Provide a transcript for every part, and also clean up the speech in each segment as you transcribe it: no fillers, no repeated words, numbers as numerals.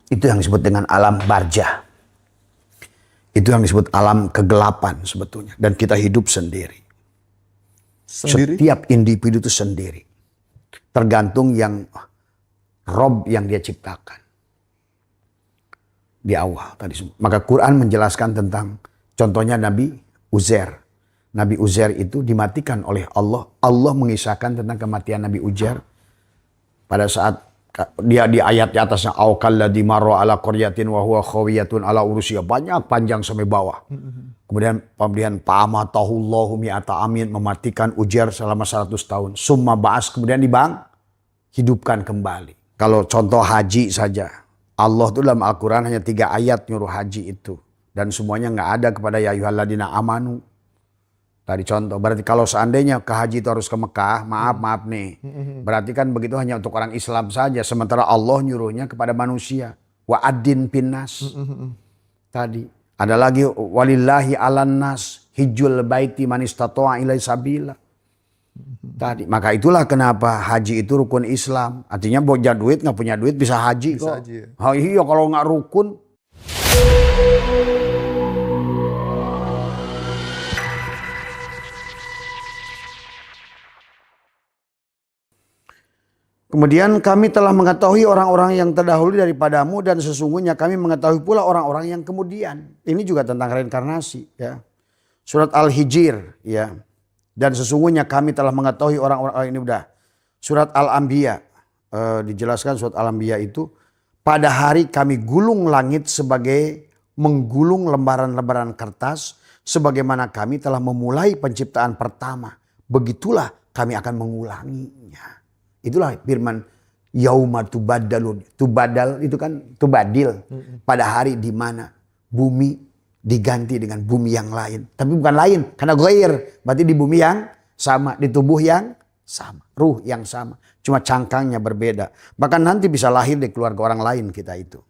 Itu yang disebut dengan alam barzah. Itu yang disebut alam kegelapan sebetulnya. Dan kita hidup sendiri. Setiap individu itu sendiri. Tergantung yang Rob yang dia ciptakan. Di awal tadi semua. Maka Quran menjelaskan tentang contohnya Nabi Uzair. Nabi Uzair itu dimatikan oleh Allah. Allah mengisahkan tentang kematian Nabi Uzair. Pada saat dia di ayat di atasnya aukalladzi marra ala qaryatin wa huwa khawiyatun ala urusiyah, banyak panjang sampai bawah. Kemudian pemberian pamatahullahu mi'ata amin, mematikan Uzair selama 100 tahun. Summa ba'as, kemudian hidupkan kembali. Kalau contoh haji saja, Allah itu dalam Al-Quran hanya 3 ayat nyuruh haji itu. Dan semuanya nggak ada kepada ya ayyuhalladzina amanu. Tadi contoh, berarti kalau seandainya ke haji itu harus ke Mekah, maaf nih. Berarti kan begitu hanya untuk orang Islam saja. Sementara Allah nyuruhnya kepada manusia. Wa'adin pinnas. Tadi. Ada lagi, walillahi alan nas hijjul baiti man istata'a ilaihi sabila. Tadi. Maka itulah kenapa haji itu rukun Islam. Artinya punya duit, nggak punya duit bisa haji kok. Haji, ya? Oh, iya kalau nggak rukun. Kemudian kami telah mengetahui orang-orang yang terdahulu daripadamu dan sesungguhnya kami mengetahui pula orang-orang yang kemudian. Ini juga tentang reinkarnasi ya. Surat Al-Hijr ya. Dan sesungguhnya kami telah mengetahui orang-orang ini udah. Surat Al-Anbiya dijelaskan surat Al-Anbiya itu pada hari kami gulung langit sebagai menggulung lembaran-lembaran kertas sebagaimana kami telah memulai penciptaan pertama. Begitulah kami akan mengulanginya. Itulah firman yauma tubaddalu. Tubadal itu kan tubadil. Pada hari di mana bumi diganti dengan bumi yang lain. Tapi bukan lain karena ghair. Berarti di bumi yang sama, di tubuh yang sama, ruh yang sama. Cuma cangkangnya berbeda. Bahkan nanti bisa lahir di keluarga orang lain kita itu.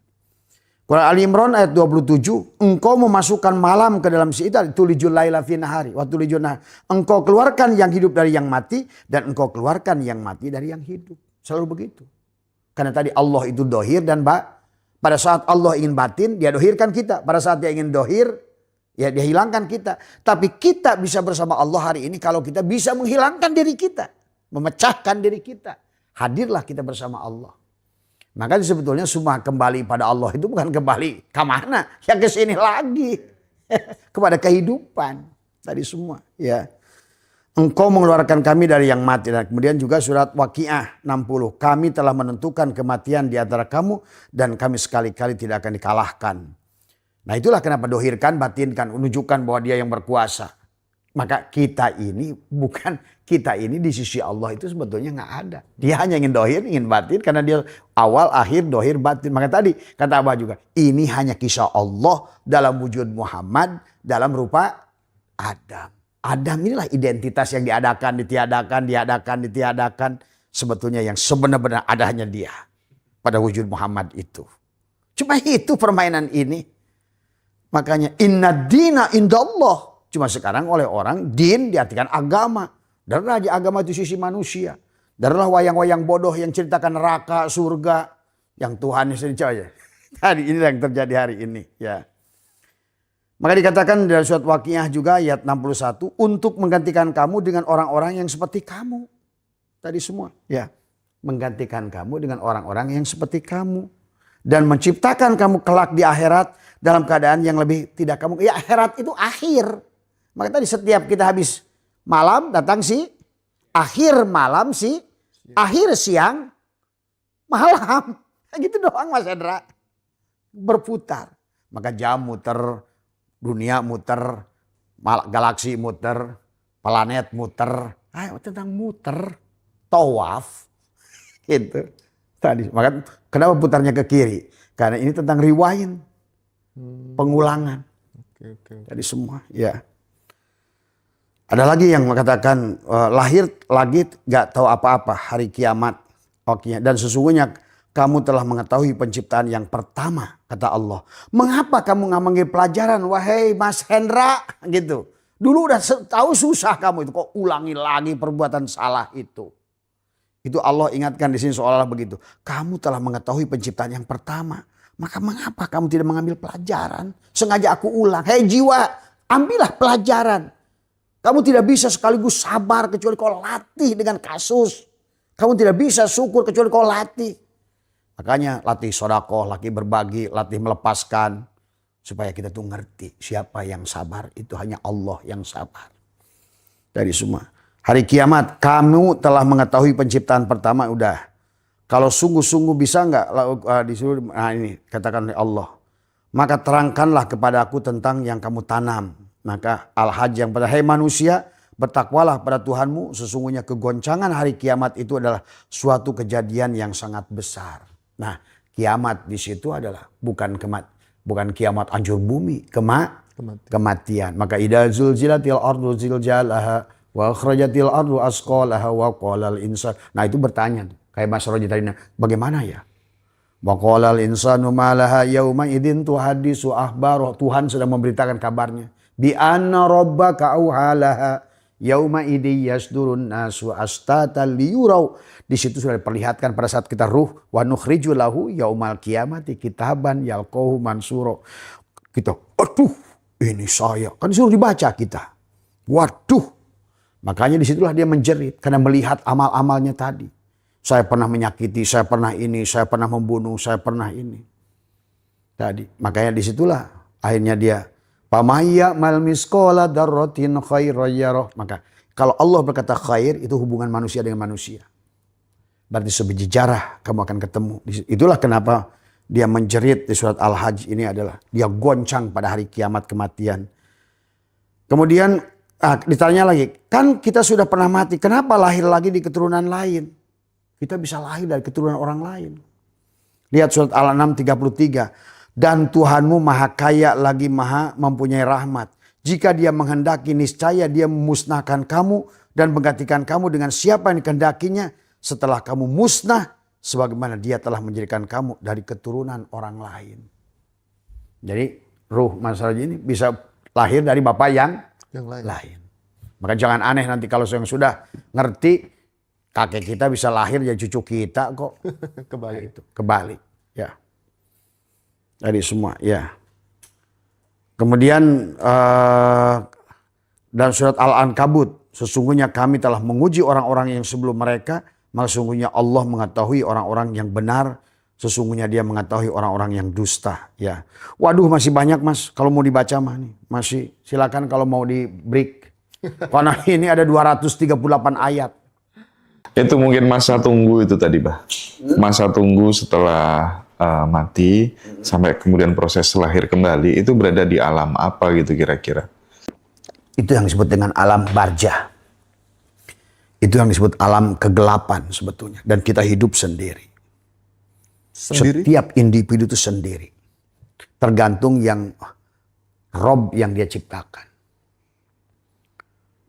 Quran Ali Imran ayat 27, engkau memasukkan malam ke dalam si itu tulijul laila fi nahari wa tulijul nahar. Engkau keluarkan yang hidup dari yang mati dan engkau keluarkan yang mati dari yang hidup. Selalu begitu. Karena tadi Allah itu dohir dan pada saat Allah ingin batin dia dohirkan kita. Pada saat dia ingin dohir ya dia hilangkan kita. Tapi kita bisa bersama Allah hari ini kalau kita bisa menghilangkan diri kita. Memecahkan diri kita. Hadirlah kita bersama Allah. Maka sebetulnya semua kembali pada Allah itu bukan kembali ke mana? Ya ke sini lagi. Kepada kehidupan. Tadi semua. Ya. Engkau mengeluarkan kami dari yang mati. Dan kemudian juga surat Waqiah 60. Kami telah menentukan kematian di antara kamu. Dan kami sekali-kali tidak akan dikalahkan. Nah itulah kenapa dohirkan, batinkan. Menunjukkan bahwa dia yang berkuasa. Maka kita ini di sisi Allah itu sebetulnya nggak ada. Dia hanya ingin dohir, ingin batin karena dia awal, akhir, dohir, batin. Maka tadi kata Abah juga, ini hanya kisah Allah dalam wujud Muhammad dalam rupa Adam. Adam inilah identitas yang diadakan, ditiadakan. Sebetulnya yang sebenar-benar ada hanya dia pada wujud Muhammad itu. Cuma itu permainan ini. Makanya inna dina indallah. Cuma sekarang oleh orang din diartikan agama. Dan raja agama itu sisi manusia. Darilah wayang-wayang bodoh yang ceritakan neraka, surga. Yang Tuhan sendiri. Tadi ini yang terjadi hari ini. Ya. Maka dikatakan dari surat Waqiah juga ayat 61. Untuk menggantikan kamu dengan orang-orang yang seperti kamu. Tadi semua. Ya. Menggantikan kamu dengan orang-orang yang seperti kamu. Dan menciptakan kamu kelak di akhirat. Dalam keadaan yang lebih tidak kamu. Ya akhirat itu akhir. Maka tadi setiap kita habis malam datang si akhir malam si akhir siang malam. Gitu doang Mas Hendra. Berputar. Maka jam muter, dunia muter, galaksi muter, planet muter. Ayo tentang muter, tawaf. Gitu. Tadi. Maka kenapa putarnya ke kiri? Karena ini tentang rewind. Pengulangan. Okay. Tadi semua ya. Ada lagi yang mengatakan lahir lagi gak tahu apa-apa hari kiamat. Oke. Dan sesungguhnya kamu telah mengetahui penciptaan yang pertama kata Allah. Mengapa kamu gak mengambil pelajaran wahai Mas Hendra gitu. Dulu udah tahu susah kamu itu kok ulangi lagi perbuatan salah itu. Itu Allah ingatkan di sini seolah-olah begitu. Kamu telah mengetahui penciptaan yang pertama. Maka mengapa kamu tidak mengambil pelajaran? Sengaja aku ulang. Hei jiwa, ambillah pelajaran. Kamu tidak bisa sekaligus sabar kecuali kau latih dengan kasus. Kamu tidak bisa syukur kecuali kau latih. Makanya latih sedekah, latih berbagi, latih melepaskan. Supaya kita tuh ngerti siapa yang sabar. Itu hanya Allah yang sabar. Dari semua. Hari kiamat kamu telah mengetahui penciptaan pertama udah. Kalau sungguh-sungguh bisa enggak disuruh, nah ini katakan oleh Allah. Maka terangkanlah kepada aku tentang yang kamu tanam. Maka Al-Hajj yang pada, hai manusia, bertakwalah pada Tuhanmu. Sesungguhnya kegoncangan hari kiamat itu adalah suatu kejadian yang sangat besar. Nah, kiamat di situ adalah bukan kiamat hancur bumi, kematian. Maka idza zulzilatil ardu zilzalaha wa akhrajatil ardu asqalaha wa qalal insan. Nah, itu bertanya kayak Mas Roji tadi, bagaimana ya? Wa qalal insanu ma laha yauma idzin tuhaddisu akhbaro. Tuhan sudah memberitakan kabarnya. Bi anna rabbaka auhalaha yauma idzi yasdurun nasu astata liyurau. Di situ sudah diperlihatkan pada saat kita ruh, wa nukhriju lahu yaumal qiyamati kitaban yalqahu mansuro. Kita, aduh, ini saya. Kan disuruh dibaca kita. Waduh. Makanya disitulah dia menjerit karena melihat amal-amalnya tadi. Saya pernah menyakiti, saya pernah ini, saya pernah membunuh, saya pernah ini. Tadi, makanya disitulah akhirnya dia pamaya mal miskola darrotin khairayyarah. Maka kalau Allah berkata khair, itu hubungan manusia dengan manusia. Berarti sebiji jarah kamu akan ketemu. Itulah kenapa dia menjerit di surat Al-Hajj ini adalah dia goncang pada hari kiamat kematian. Kemudian ditanya lagi, kan kita sudah pernah mati, kenapa lahir lagi di keturunan lain? Kita bisa lahir dari keturunan orang lain. Lihat surat Al-An'am 33. Dan Tuhanmu maha kaya lagi maha mempunyai rahmat. Jika dia menghendaki niscaya dia memusnahkan kamu dan menggantikan kamu dengan siapa yang dikehendakinya setelah kamu musnah sebagaimana dia telah menjadikan kamu dari keturunan orang lain. Jadi ruh masalah ini bisa lahir dari bapak yang lain. Maka jangan aneh nanti kalau yang sudah ngerti kakek kita bisa lahir jadi cucu kita kok. Kebalik itu. Kebalik. Ya. Dari semua. Ya. Kemudian dalam surat Al-Ankabut. Sesungguhnya kami telah menguji orang-orang yang sebelum mereka. Maka sesungguhnya Allah mengetahui orang-orang yang benar. Sesungguhnya dia mengetahui orang-orang yang dusta. Ya. Waduh masih banyak mas. Kalau mau dibaca mah nih. Masih silakan kalau mau di break. Karena ini ada 238 ayat. Itu mungkin masa tunggu itu tadi, Bah. Masa tunggu setelah mati sampai kemudian proses lahir kembali itu berada di alam apa gitu kira-kira? Itu yang disebut dengan alam barzah. Itu yang disebut alam kegelapan sebetulnya. Dan kita hidup sendiri. Setiap individu itu sendiri. Tergantung yang Rob yang dia ciptakan.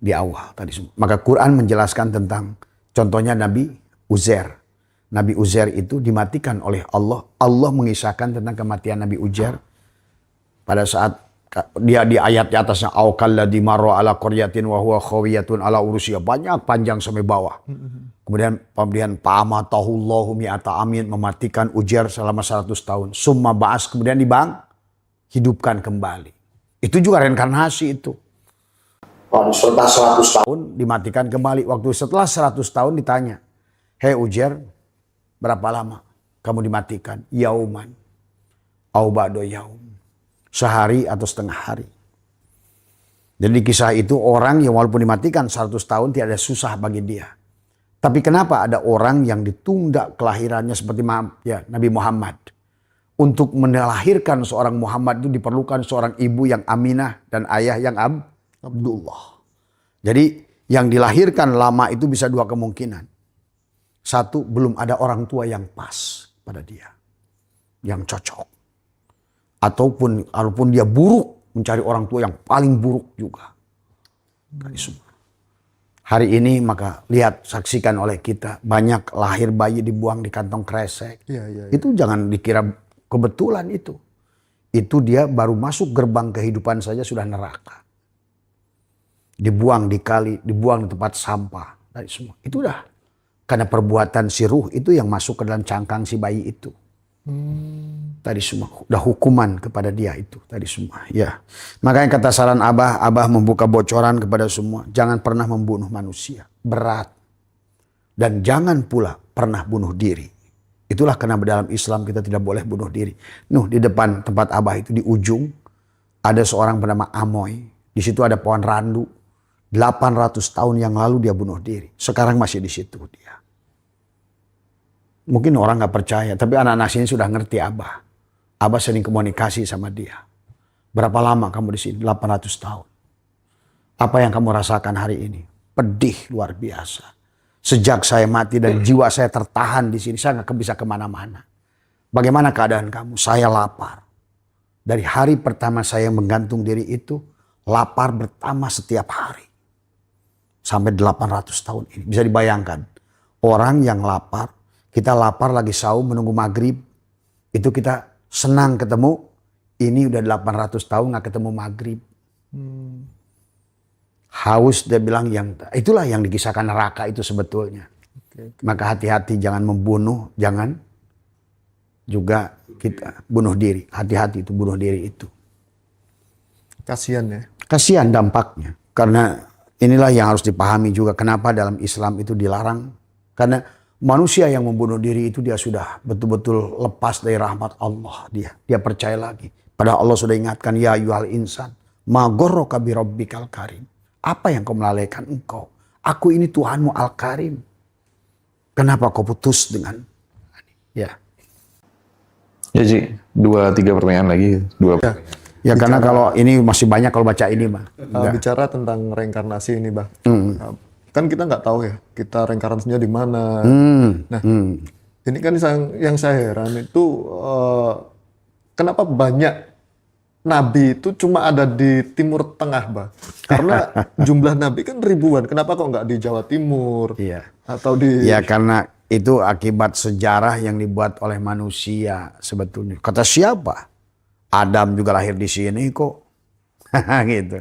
Di awal tadi semua. Maka Quran menjelaskan tentang contohnya Nabi Uzair. Nabi Uzair itu dimatikan oleh Allah. Allah mengisahkan tentang kematian Nabi Uzair. Pada saat dia di ayat di atasnya. Aukalladzi marra ala qaryatin wa huwa khawiyatun ala urusiyah. Banyak panjang sampai bawah. Kemudian fa'amatahullahu mi'ata amin. Mematikan Uzair selama 100 tahun. Summa ba'as kemudian hidupkan kembali. Itu juga reinkarnasi itu. Setelah 100 tahun dimatikan kembali. Waktu setelah 100 tahun ditanya. Hei Uzair, berapa lama kamu dimatikan? Yauman. Au ba'da yaum. Sehari atau setengah hari. Jadi kisah itu orang yang walaupun dimatikan 100 tahun tidak ada susah bagi dia. Tapi kenapa ada orang yang ditunda kelahirannya seperti Nabi Muhammad. Untuk melahirkan seorang Muhammad itu diperlukan seorang ibu yang Aminah dan ayah yang Abdullah. Jadi yang dilahirkan lama itu bisa dua kemungkinan. Satu, belum ada orang tua yang pas pada dia. Yang cocok. Ataupun walaupun dia buruk, mencari orang tua yang paling buruk juga. Dari semua. Hari ini maka lihat, saksikan oleh kita. Banyak lahir bayi dibuang di kantong kresek. Itu jangan dikira kebetulan itu. Itu dia baru masuk gerbang kehidupan saja sudah neraka. Dibuang di kali, dibuang di tempat sampah. Dari semua. Itu dah. Karena perbuatan si ruh itu yang masuk ke dalam cangkang si bayi itu. Tadi semua udah hukuman kepada dia itu tadi semua. Ya, makanya kata saran Abah membuka bocoran kepada semua, jangan pernah membunuh manusia, berat, dan jangan pula pernah bunuh diri. Itulah kenapa dalam Islam kita tidak boleh bunuh diri. Di depan tempat Abah itu di ujung ada seorang bernama Amoy. Di situ ada pohon randu. 800 tahun yang lalu dia bunuh diri. Sekarang masih di situ dia. Mungkin orang nggak percaya, tapi anak-anak sini sudah ngerti Abah. Abah sering komunikasi sama dia. Berapa lama kamu di sini? 800 tahun. Apa yang kamu rasakan hari ini? Pedih luar biasa. Sejak saya mati dan jiwa saya tertahan di sini, saya nggak bisa kemana-mana. Bagaimana keadaan kamu? Saya lapar. Dari hari pertama saya menggantung diri itu, lapar bertambah setiap hari. Sampai 800 tahun ini. Bisa dibayangkan. Orang yang lapar, kita lapar lagi saum menunggu maghrib. Itu kita senang ketemu. Ini udah 800 tahun gak ketemu maghrib. Haus dia bilang itulah yang dikisahkan neraka itu sebetulnya. Maka hati-hati jangan membunuh. Jangan juga kita bunuh diri. Hati-hati itu bunuh diri itu. Kasihan ya. Kasihan dampaknya. Karena inilah yang harus dipahami juga kenapa dalam Islam itu dilarang. Karena manusia yang membunuh diri itu dia sudah betul-betul lepas dari rahmat Allah. Dia percaya lagi. Padahal Allah sudah ingatkan, ya ayyuhal insan, ma gharraka bi rabbikal karim. Apa yang kau melalaikan engkau? Aku ini Tuhanmu Al-Karim. Kenapa kau putus dengan? Ya. Ya Ji, 2-3 pertanyaan lagi. Ya karena kalau ini masih banyak kalau baca ini, Bang. Bicara tentang reinkarnasi ini, Bang. Kan kita nggak tahu ya, kita reinkarnasinya di mana. Ini kan yang saya heran itu, kenapa banyak nabi itu cuma ada di Timur Tengah, Bang? Karena jumlah nabi kan ribuan. Kenapa kok nggak di Jawa Timur? Iya. Atau di... Ya karena itu akibat sejarah yang dibuat oleh manusia sebetulnya. Kata siapa? Adam juga lahir di sini kok. Gitu.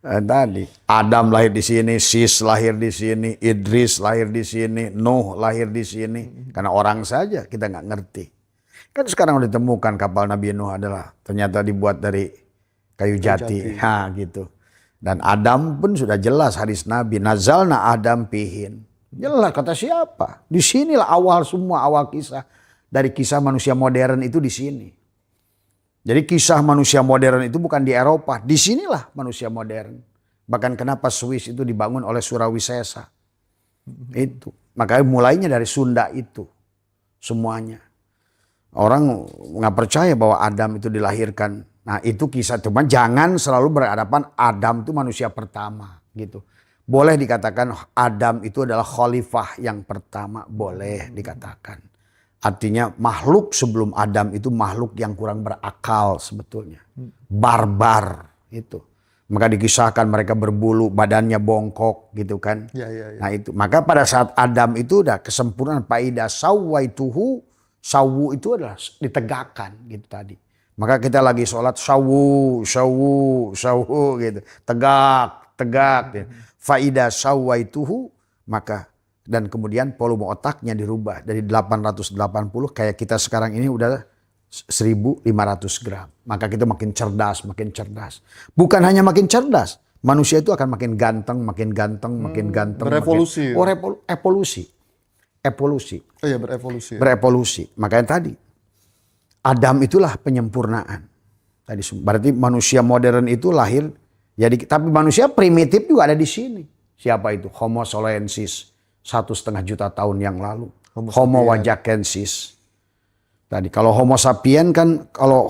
Tadi Adam lahir di sini, Sis lahir di sini, Idris lahir di sini, Nuh lahir di sini. Karena orang saja kita nggak ngerti. Kan sekarang udah ditemukan kapal Nabi Nuh adalah ternyata dibuat dari kayu jati. Gitu. Dan Adam pun sudah jelas hadis Nabi, nazalna Adam pihin. Jelas kata siapa? Di sinilah awal semua, awal kisah. Dari kisah manusia modern itu di sini. Jadi kisah manusia modern itu bukan di Eropa. Di sinilah manusia modern. Bahkan kenapa Swiss itu dibangun oleh Surawisesa. Itu. Makanya mulainya dari Sunda itu. Semuanya. Orang nggak percaya bahwa Adam itu dilahirkan. Nah itu kisah. Cuma jangan selalu berhadapan Adam itu manusia pertama. Gitu. Boleh dikatakan Adam itu adalah khalifah yang pertama. Boleh dikatakan. Artinya makhluk sebelum Adam itu makhluk yang kurang berakal sebetulnya. Barbar itu. Maka dikisahkan mereka berbulu, badannya bongkok gitu kan. Ya. Nah itu. Maka pada saat Adam itu udah kesempurnaan. Faida sawaituhu. Sawu itu adalah ditegakkan gitu tadi. Maka kita lagi sholat sawu gitu. Tegak gitu. Faida sawaituhu. Maka dan kemudian volume otaknya dirubah dari 880 kayak kita sekarang ini udah 1.500 gram. Maka kita makin cerdas. Bukan hanya makin cerdas, manusia itu akan makin ganteng. Berevolusi. Evolusi. Oh iya, berevolusi. Berevolusi. Makanya tadi Adam itulah penyempurnaan. Tadi berarti manusia modern itu lahir jadi, tapi manusia primitif juga ada di sini. Siapa itu? Homo soloensis. 1,5 juta tahun yang lalu. Homo wajakensis. Tadi kalau Homo sapien kan, kalau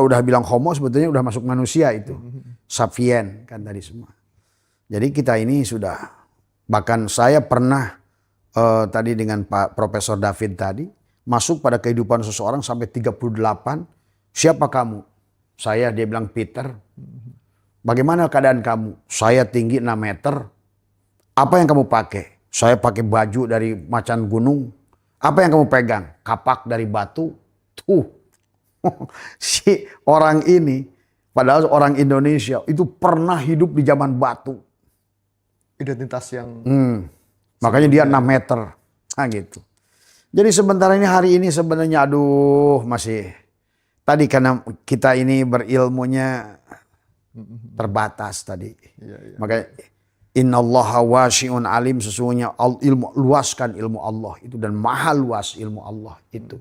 udah bilang Homo sebetulnya udah masuk manusia itu. Sapien kan tadi semua. Jadi kita ini sudah, bahkan saya pernah tadi dengan Pak Profesor David tadi, masuk pada kehidupan seseorang sampai 38. Siapa kamu? Saya, dia bilang Peter. Bagaimana keadaan kamu? Saya tinggi 6 meter. Apa yang kamu pakai? Saya pakai baju dari macan gunung. Apa yang kamu pegang? Kapak dari batu. Tuh. Si orang ini, padahal orang Indonesia, itu pernah hidup di zaman batu. Identitas yang... Makanya dia 6 meter. Nah gitu. Jadi sebentar ini hari ini sebenarnya aduh masih tadi karena kita ini berilmunya terbatas tadi. Makanya innallaha wasi'un alim, sesungguhnya ilmu luaskan ilmu Allah itu dan maha luas ilmu Allah itu.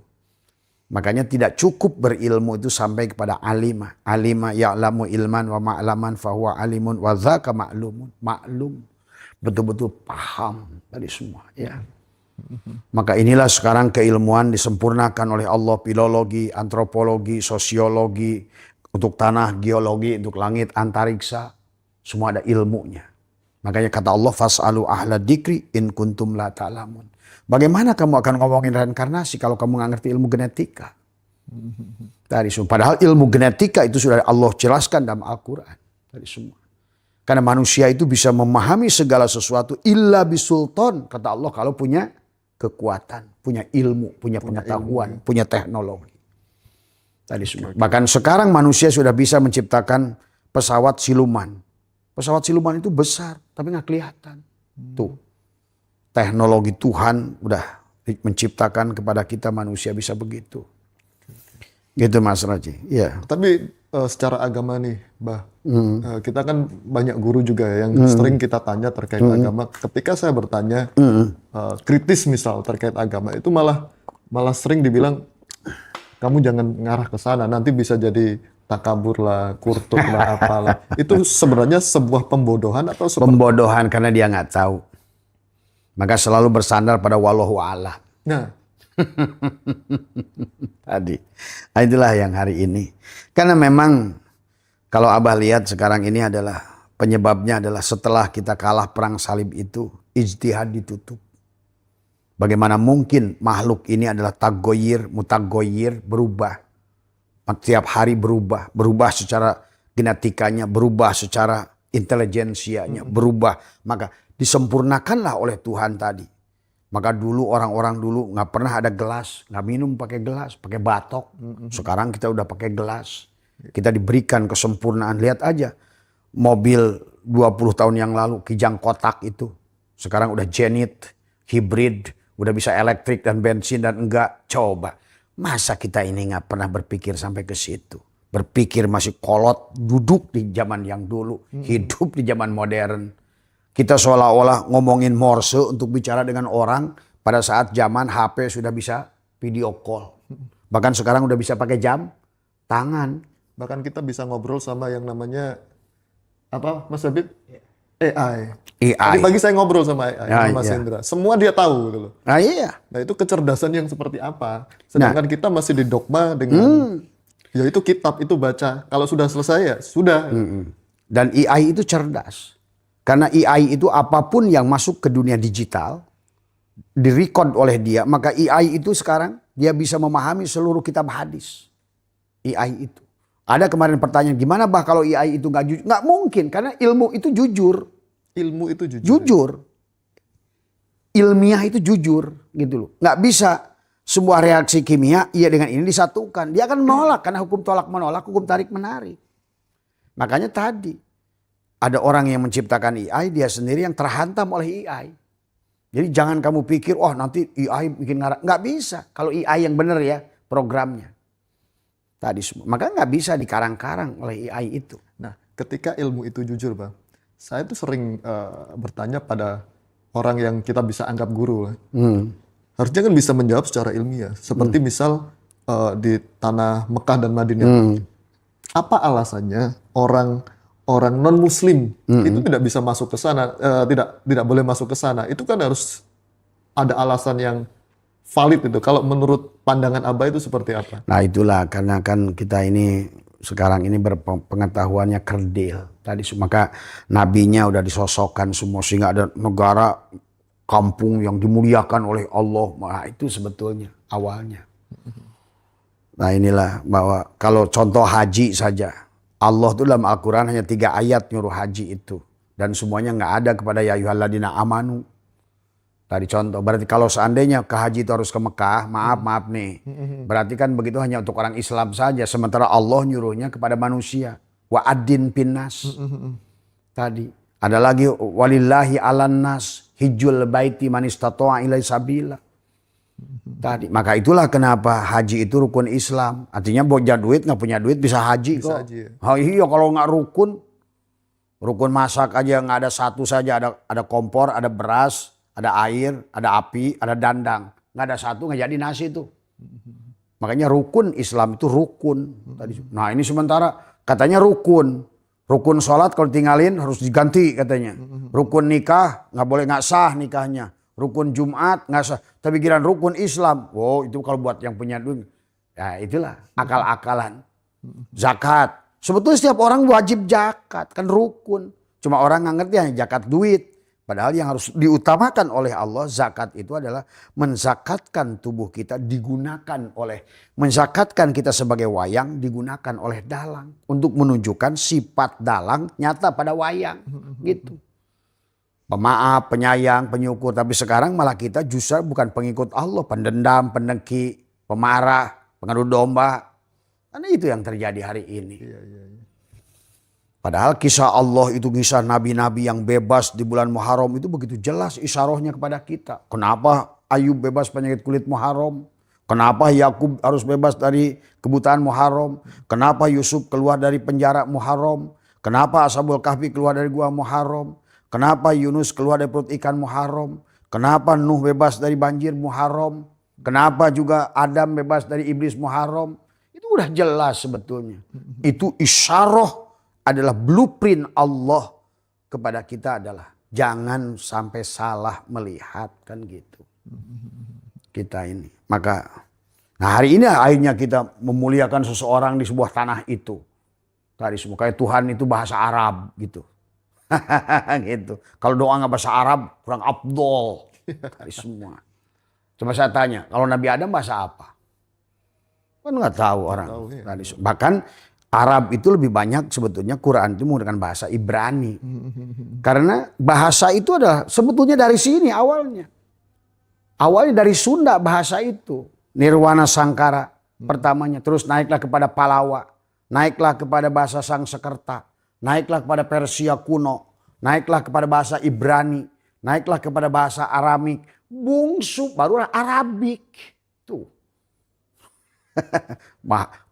Makanya tidak cukup berilmu itu sampai kepada alima. Alima ya'lamu ilman wa ma'laman fahuwa alimun wa dzaka ma'lumun. Maklum. Betul-betul paham tadi semua ya. Maka inilah sekarang keilmuan disempurnakan oleh Allah, filologi, antropologi, sosiologi, untuk tanah, geologi, untuk langit, antariksa, semua ada ilmunya. Makanya kata Allah, fas'alu ahla dzikri in kuntum la ta'lamun. Bagaimana kamu akan ngomongin reinkarnasi kalau kamu nggak ngerti ilmu genetika? Padahal ilmu genetika itu sudah Allah jelaskan dalam Al-Quran. Dari semua. Karena manusia itu bisa memahami segala sesuatu illa bisultan, kata Allah, kalau punya kekuatan, punya ilmu, punya pengetahuan, punya teknologi. Tadi semua. Bahkan sekarang manusia sudah bisa menciptakan pesawat siluman. Pesawat siluman itu besar, tapi nggak kelihatan. Tuh. Teknologi Tuhan udah menciptakan kepada kita manusia bisa begitu. Gitu Mas Raji. Ya. Tapi secara agama nih, Bah, kita kan banyak guru juga ya yang sering kita tanya terkait agama. Ketika saya bertanya kritis misal terkait agama itu malah sering dibilang kamu jangan ngarah ke sana, nanti bisa jadi takabur lah, kurtub lah, apalah. Itu sebenarnya sebuah pembodohan atau pembodohan karena dia nggak tahu. Maka selalu bersandar pada wallahu a'lam. Nah, tadi. Itulah yang hari ini. Karena memang kalau Abah lihat sekarang ini adalah penyebabnya adalah setelah kita kalah perang salib itu, ijtihad ditutup. Bagaimana mungkin makhluk ini adalah tagoyir, mutagoyir, berubah. Setiap hari berubah. Berubah secara genetikanya, berubah secara intelijensianya, berubah. Maka disempurnakanlah oleh Tuhan tadi. Maka dulu orang-orang dulu nggak pernah ada gelas, nggak minum pakai gelas, pakai batok. Sekarang kita udah pakai gelas. Kita diberikan kesempurnaan. Lihat aja mobil 20 tahun yang lalu kijang kotak itu. Sekarang udah Genit, hibrid, udah bisa elektrik dan bensin dan enggak. Coba, masa kita ini nggak pernah berpikir sampai ke situ? Berpikir masih kolot, duduk di zaman yang dulu, hidup di zaman modern. Kita seolah-olah ngomongin Morse untuk bicara dengan orang pada saat zaman HP sudah bisa video call. Bahkan sekarang udah bisa pakai jam tangan. bahkan kita bisa ngobrol sama yang namanya apa Mas Habib? AI. Tadi pagi saya ngobrol sama AI, sama Mas Hendra. Semua dia tahu gitu loh. Nah, iya. Nah itu kecerdasan yang seperti apa? Sedangkan kita masih didogma dengan ya itu kitab, itu baca. Kalau sudah selesai ya sudah. Dan AI itu cerdas. Karena AI itu apapun yang masuk ke dunia digital, direcord oleh dia, maka AI itu sekarang dia bisa memahami seluruh kitab hadis. AI itu. Ada kemarin pertanyaan, gimana bah kalau AI itu nggak jujur? Nggak mungkin, karena ilmu itu jujur. Ilmu itu jujur. Jujur. Ilmiah itu jujur, gitu loh. Nggak bisa sebuah reaksi kimia, iya dengan ini disatukan. Dia akan menolak, karena hukum tolak menolak, hukum tarik menarik. Makanya tadi, ada orang yang menciptakan AI, dia sendiri yang terhantam oleh AI. Jadi jangan kamu pikir, oh nanti AI bikin ngarang. Nggak bisa, kalau AI yang benar ya programnya. Tadi semua. Maka nggak bisa dikarang-karang oleh AI itu. Nah, ketika ilmu itu jujur, Bang, saya tuh sering bertanya pada orang yang kita bisa anggap guru. Harusnya kan bisa menjawab secara ilmiah. Seperti misal di tanah Mekah dan Madinah. Apa alasannya orang non-Muslim itu tidak bisa masuk ke sana, tidak boleh masuk ke sana? Itu kan harus ada alasan yang valid itu. Kalau menurut pandangan Abah itu seperti apa? Nah itulah karena kan kita ini sekarang ini berpengetahuannya kerdil. Tadi maka nabinya udah disosokkan semua sehingga ada negara kampung yang dimuliakan oleh Allah. Nah itu sebetulnya awalnya. Nah inilah bahwa kalau contoh haji saja. Allah itu dalam Al-Quran hanya 3 ayat nyuruh haji itu. Dan semuanya nggak ada kepada ya ayyuhalladzina amanu. Tadi contoh, berarti kalau seandainya ke haji itu harus ke Mekah, maaf nih. Berarti kan begitu hanya untuk orang Islam saja. Sementara Allah nyuruhnya kepada manusia. Wa'adin pinnas. Tadi. Ada lagi, walillahi alan nas hijjul baiti man istata'a ilaihi sabila. Tadi. Maka itulah kenapa haji itu rukun Islam. Artinya punya duit, nggak punya duit bisa haji kok. haji, ya. Oh, iya kalau nggak rukun masak aja nggak ada satu saja. Ada kompor, ada beras, ada air, ada api, ada dandang. Nggak ada satu nggak jadi nasi itu. Makanya rukun Islam itu rukun. Nah ini sementara katanya rukun. Rukun sholat kalau tinggalin harus diganti katanya. Rukun nikah nggak boleh nggak sah nikahnya. Rukun Jumat nggak sah. Tapi kira rukun Islam. Wow itu kalau buat yang punya duit. Ya itulah akal-akalan. Zakat. Sebetulnya setiap orang wajib zakat. Kan rukun. Cuma orang nggak ngerti hanya zakat duit. Padahal yang harus diutamakan oleh Allah zakat itu adalah menzakatkan tubuh kita menzakatkan kita sebagai wayang digunakan oleh dalang untuk menunjukkan sifat dalang nyata pada wayang gitu. Pemaaf, penyayang, penyukur, tapi sekarang malah kita justru bukan pengikut Allah, pendendam, pendengki, pemarah, pengadu domba. Karena itu yang terjadi hari ini. Padahal kisah Allah itu kisah nabi-nabi yang bebas di bulan Muharram itu begitu jelas isyarahnya kepada kita. Kenapa Ayub bebas penyakit kulit Muharram? Kenapa Yakub harus bebas dari kebutaan Muharram? Kenapa Yusuf keluar dari penjara Muharram? Kenapa Ashabul Kahfi keluar dari gua Muharram? Kenapa Yunus keluar dari perut ikan Muharram? Kenapa Nuh bebas dari banjir Muharram? Kenapa juga Adam bebas dari iblis Muharram? Itu udah jelas sebetulnya. Itu isyarah adalah blueprint Allah kepada kita adalah jangan sampai salah melihat kan gitu. Kita ini. Maka nah hari ini akhirnya kita memuliakan seseorang di sebuah tanah itu. Tadi semua kayak Tuhan itu bahasa Arab gitu. Gitu. Kalau doa nggak bahasa Arab kurang afdol. Tadi semua. Coba saya tanya, kalau Nabi Adam bahasa apa? Kan nggak tahu orang. Tadi bahkan Arab itu lebih banyak sebetulnya Quran itu menggunakan bahasa Ibrani. Karena bahasa itu adalah sebetulnya dari sini awalnya. Awalnya dari Sunda bahasa itu. Nirwana Sangkara pertamanya. Terus naiklah kepada Palawa. Naiklah kepada bahasa Sangsekerta. Naiklah kepada Persia kuno. Naiklah kepada bahasa Ibrani. Naiklah kepada bahasa Aramik. Bungsu barulah Arabik. Tuh.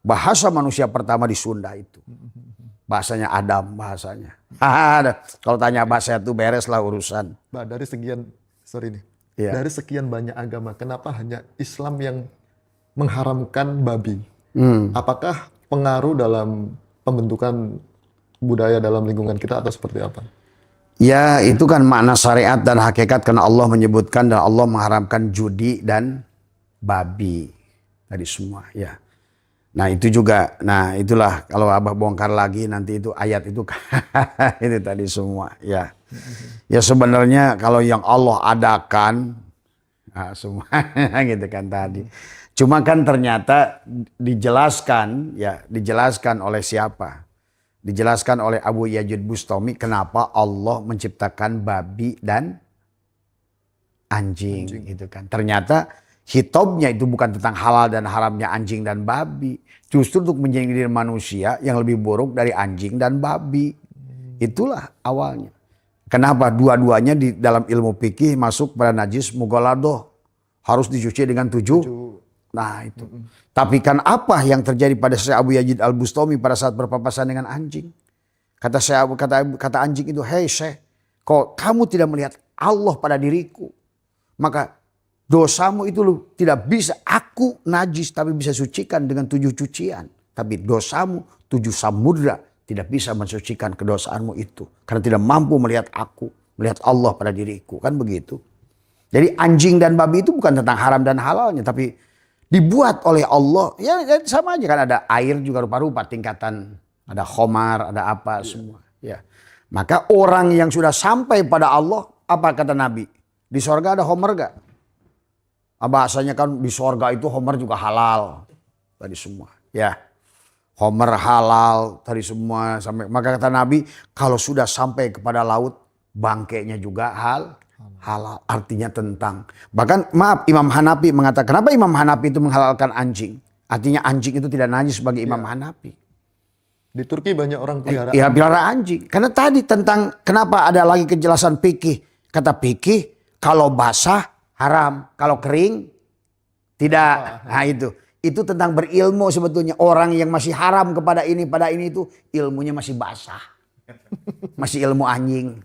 Bahasa manusia pertama di Sunda itu. Bahasanya Adam bahasanya. Kalau tanya bahasa itu beres lah urusan. Mbak, dari Iya. dari sekian banyak agama, kenapa hanya Islam yang mengharamkan babi? Apakah pengaruh dalam pembentukan budaya dalam lingkungan kita atau seperti apa? Ya itu kan makna syariat dan hakikat karena Allah menyebutkan dan Allah mengharamkan judi dan babi. Tadi semua ya. Nah itu juga, nah itulah kalau Abah bongkar lagi nanti itu ayat itu itu tadi semua ya. Ya sebenarnya kalau yang Allah adakan nah, semua gitu kan tadi. Cuma kan ternyata dijelaskan oleh siapa? Dijelaskan oleh Abu Yazid Bustami kenapa Allah menciptakan babi dan anjing. Gitu kan. Ternyata hitobnya itu bukan tentang halal dan haramnya anjing dan babi. Justru untuk menjadi diri manusia yang lebih buruk dari anjing dan babi. Itulah awalnya. Kenapa dua-duanya di dalam ilmu fikih masuk pada najis mughaladoh. Harus dicuci dengan 7. Nah itu. Tapi kan apa yang terjadi pada Syekh Abu Yazid Al-Bustami pada saat berpapasan dengan anjing? Kata anjing itu, hei Syekh, kok kamu tidak melihat Allah pada diriku? Maka dosamu itu tidak bisa aku najis tapi bisa sucikan dengan 7 cucian. Tapi dosamu 7 samudra tidak bisa mensucikan kedosaanmu itu. Karena tidak mampu melihat aku, melihat Allah pada diriku. Kan begitu. Jadi anjing dan babi itu bukan tentang haram dan halalnya. Tapi dibuat oleh Allah. Ya sama aja kan ada air juga rupa-rupa tingkatan. Ada khomar, ada apa semua. Ya. Maka orang yang sudah sampai pada Allah, apa kata Nabi? Di sorga ada homer gak? Bahasanya kan di sorga itu homer juga halal. Tadi semua. Ya. Homer halal. Tadi semua. Maka kata Nabi. Kalau sudah sampai kepada laut. Bangkainya juga halal. Artinya tentang. Bahkan maaf Imam Hanafi mengatakan. Kenapa Imam Hanafi itu menghalalkan anjing? Artinya anjing itu tidak najis bagi Imam Hanafi. Di Turki banyak orang pelihara. Ya pelihara anjing. Karena tadi tentang. Kenapa ada lagi kejelasan fikih. Kata fikih. Kalau basah. Haram. Kalau kering Tidak. Nah itu tentang berilmu sebetulnya. Orang yang masih haram kepada ini itu ilmunya masih basah. Masih ilmu anjing.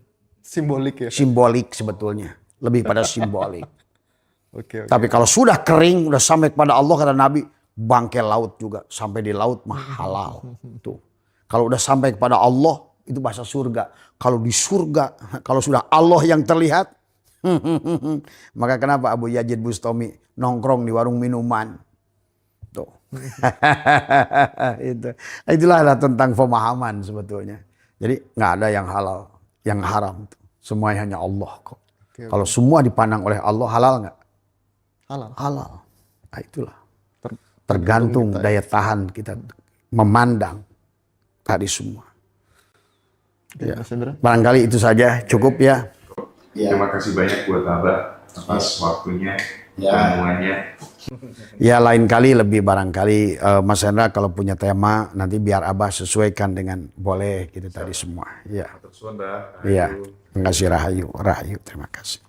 Simbolik ya. Simbolik sebetulnya. Lebih pada simbolik. Oke. Tapi kalau sudah kering, udah sampai kepada Allah kata Nabi, bangkai laut juga. Sampai di laut mah halal. Tuh. Kalau udah sampai kepada Allah, itu bahasa surga. Kalau di surga, kalau sudah Allah yang terlihat, maka kenapa Abu Yazid Bustami nongkrong di warung minuman? Tuh. Itulah tentang pemahaman sebetulnya. Jadi nggak ada yang halal, yang haram. Semuanya hanya Allah kok. Kalau semua dipandang oleh Allah, halal nggak? Halal. Nah, itulah. Tergantung daya tahan kita memandang tadi semua. Ya. Barangkali itu saja cukup ya. Terima kasih banyak buat Abah atas waktunya, omongannya. Ya lain kali lebih barangkali Mas Hendra kalau punya tema nanti biar Abah sesuaikan dengan boleh gitu tadi semua. Ya. Iya. Terima kasih Rahayu. Terima kasih.